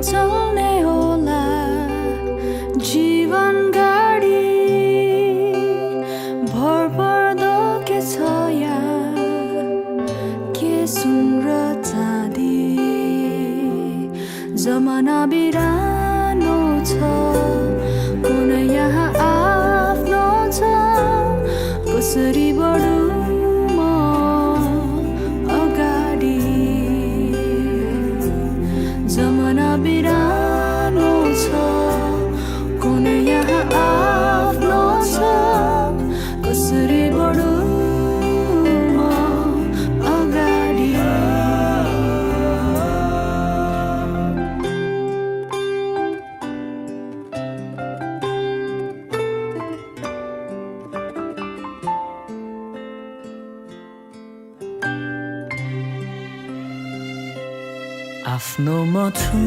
चल्ने होला जीवन गाडी भरपर्दो के छ यहाँ के सुन र चाँदी जमाना बिरानो छ कुन यहाँ आफ्नो छ कसरी बढु म अगाडि जमाना बिरानो छ कुन यहाँ आफ्नो छ कसरी बढु म अगाडि आफ्नो म छु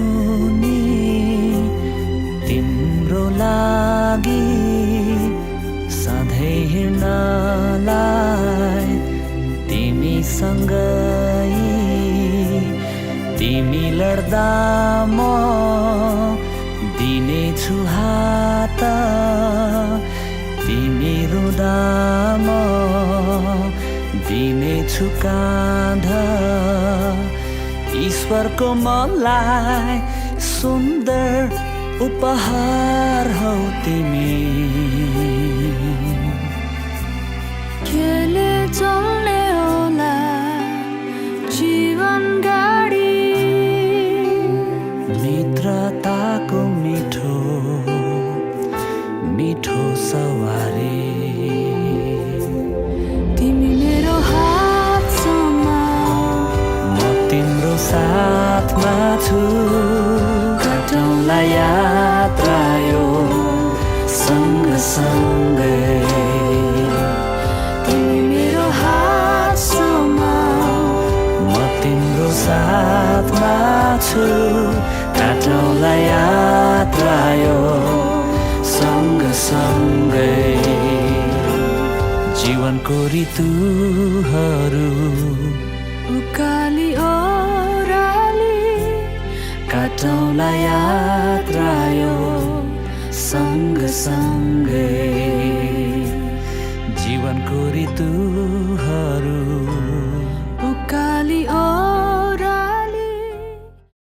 नि तिम्रो लागि सधैँ हिँड्नलाई तिमीसँगै तिमी लड्दा म दिनेछु हात तिमी रुँदा म दिनेछु काँध ईश्वरको मलाई सुन्दर उपहार हौ तिमी केले चल्ने होला जीवन गाडी मित्रताको मिठो मिठो सवारी तिमी मेरो हातसम्म म तिम्रो साथमा छु कटौँला यात्रा यो सँगसँगै तिमी मेरो हातसम्म म तिम्रो साथमा छु काटौँला यात्रा यो सँगसँगै जीवनको ऋतुहरू उकाली ओह्राली काटौँला यात्रा यो सँगसँगै